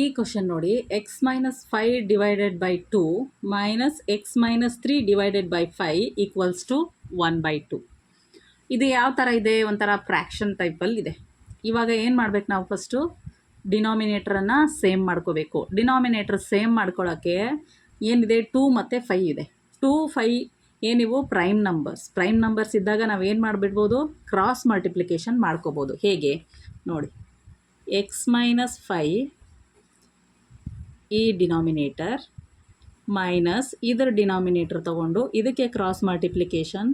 ಈ ಕ್ವಶನ್ ನೋಡಿ, x minus 5 divided by 2 minus x minus 3 divided by 5 equals to 1/2. ಇದು ಯಾವ ಥರ ಇದೆ? ಒಂಥರ ಫ್ರ್ಯಾಕ್ಷನ್ ಟೈಪಲ್ಲಿ ಇದೆ. ಇವಾಗ ಏನು ಮಾಡ್ಬೇಕು ನಾವು? ಫಸ್ಟು ಡಿನಾಮಿನೇಟ್ರನ್ನು ಸೇಮ್ ಮಾಡ್ಕೋಬೇಕು. ಡಿನಾಮಿನೇಟ್ರ್ ಸೇಮ್ ಮಾಡ್ಕೊಳ್ಳೋಕ್ಕೆ ಏನಿದೆ, 2 ಮತ್ತು 5 ಇದೆ. 2, 5 ಏನಿವು ಪ್ರೈಮ್ ನಂಬರ್ಸ್ ಇದ್ದಾಗ ನಾವು ಏನು ಮಾಡಿಬಿಡ್ಬೋದು? ಕ್ರಾಸ್ ಮಲ್ಟಿಪ್ಲಿಕೇಶನ್ ಮಾಡ್ಕೋಬೋದು. ಹೇಗೆ ನೋಡಿ, ಎಕ್ಸ್ ಮೈನಸ್ 5 ಈ ಡಿನಾಮಿನೇಟರ್ ಮೈನಸ್ ಇದರ ಡಿನಾಮಿನೇಟರ್ ತೊಗೊಂಡು ಇದಕ್ಕೆ ಕ್ರಾಸ್ ಮಲ್ಟಿಪ್ಲಿಕೇಶನ್.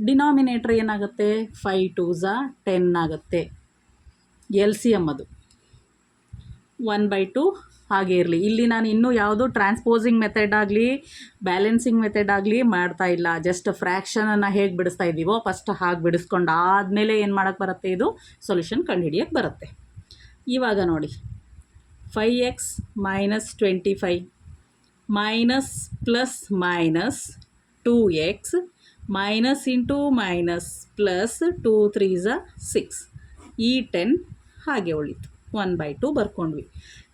ಡಿನಾಮಿನೇಟರ್ ಏನಾಗುತ್ತೆ? 5 2s 10 ಆಗುತ್ತೆ. ಎಲ್ ಸಿ ಎಮ್ ಅದು 1/2 ಹಾಗೆ ಇರಲಿ. ಇಲ್ಲಿ ನಾನು ಇನ್ನೂ ಯಾವುದು ಟ್ರಾನ್ಸ್ಪೋಸಿಂಗ್ ಮೆಥಡ್ ಆಗಲಿ ಬ್ಯಾಲೆನ್ಸಿಂಗ್ ಮೆಥಡ್ ಆಗಲಿ ಮಾಡ್ತಾ ಇಲ್ಲ. ಜಸ್ಟ್ ಫ್ರ್ಯಾಕ್ಷನನ್ನು ಹೇಗೆ ಬಿಡಿಸ್ತಾ ಇದ್ದೀವೋ ಫಸ್ಟ್ ಹಾಗೆ ಬಿಡಿಸ್ಕೊಂಡು ಆದಮೇಲೆ ಏನು ಮಾಡೋಕ್ಕೆ ಬರುತ್ತೆ? ಇದು ಸೊಲ್ಯೂಷನ್ ಕಂಡುಹಿಡಿಯೋಕ್ಕೆ ಬರುತ್ತೆ. ಇವಾಗ ನೋಡಿ, 5x minus 25 minus plus minus 2x minus into minus plus 2 3s 6 ಈ 10 ಹಾಗೆ ಉಳಿತು. 1/2 ಬರ್ಕೊಂಡ್ವಿ.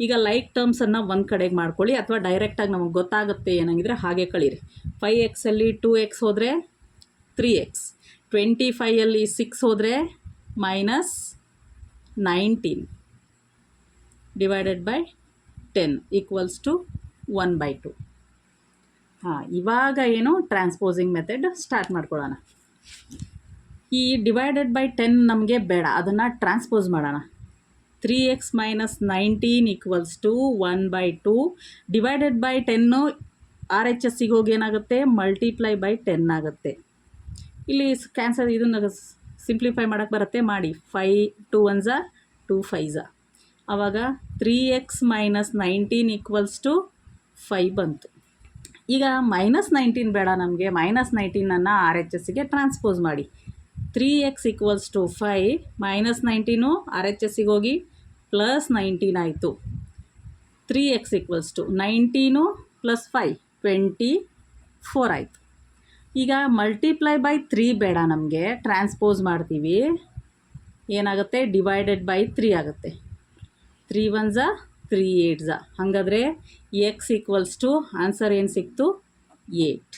ಈಗ ಲೈಕ್ ಟರ್ಮ್ಸನ್ನು ಒಂದು ಕಡೆಗೆ ಮಾಡ್ಕೊಳ್ಳಿ, ಅಥವಾ ಡೈರೆಕ್ಟಾಗಿ ನಮಗೆ ಗೊತ್ತಾಗುತ್ತೆ ಏನಂಗಿದ್ರೆ ಹಾಗೆ ಕಳೀರಿ. 5xಲ್ಲಿ 2x ಹೋದರೆ 3x, 25ಅಲ್ಲಿ 6 ಹೋದರೆ minus 19 divided by 10 equals to 1/2. ಇವಾಗ ಏನು ಟ್ರಾನ್ಸ್ಪೋಸಿಂಗ್ ಮೆಥಡ್ ಸ್ಟಾರ್ಟ್ ಮಾಡ್ಕೊಳ್ಳೋಣ. ಈ ಡಿವೈಡೆಡ್ ಬೈ 10 ನಮಗೆ ಬೇಡ, ಅದನ್ನು ಟ್ರಾನ್ಸ್ಪೋಸ್ ಮಾಡೋಣ. 3x minus 19 equals to 1/2 divided by 10 R H ಎಸ್ಸಿಗೆ ಹೋಗಿ ಏನಾಗುತ್ತೆ? ಮಲ್ಟಿಪ್ಲೈ ಬೈ 10 ಆಗುತ್ತೆ. ಇಲ್ಲಿ ಕ್ಯಾನ್ಸಲ್, ಇದನ್ನು ಸಿಂಪ್ಲಿಫೈ ಮಾಡೋಕ್ಕೆ ಬರುತ್ತೆ, ಮಾಡಿ. 5 2 1s 2 5s ಆವಾಗ 3x ಮೈನಸ್ 19 ಈಕ್ವಲ್ಸ್ ಟು 5 ಬಂತು. ಈಗ ಮೈನಸ್ 19 ಬೇಡ ನಮಗೆ, ಮೈನಸ್ 19ಅನ್ನು ಆರ್ ಎಚ್ ಎಸ್ಸಿಗೆ ಟ್ರಾನ್ಸ್ಪೋಸ್ ಮಾಡಿ. 3x equals to 5 minus 19 R H ಎಸ್ಸಿಗೆ ಹೋಗಿ ಪ್ಲಸ್ 19 ಆಯಿತು. 3x ಈಕ್ವಲ್ಸ್ ಟು 19 ಪ್ಲಸ್ 5 24 ಆಯಿತು. ಈಗ ಮಲ್ಟಿಪ್ಲೈ ಬೈ 3 ಬೇಡ ನಮಗೆ, ಟ್ರಾನ್ಸ್ಪೋಸ್ ಮಾಡ್ತೀವಿ. ಏನಾಗುತ್ತೆ? ಡಿವೈಡೆಡ್ ಬೈ 3 ಆಗುತ್ತೆ. 3 1s 3 8s ಹಾಗಾದರೆ ಎಕ್ಸ್ ಈಕ್ವಲ್ಸ್ ಟು ಆನ್ಸರ್ ಏನು ಸಿಕ್ತು? 8.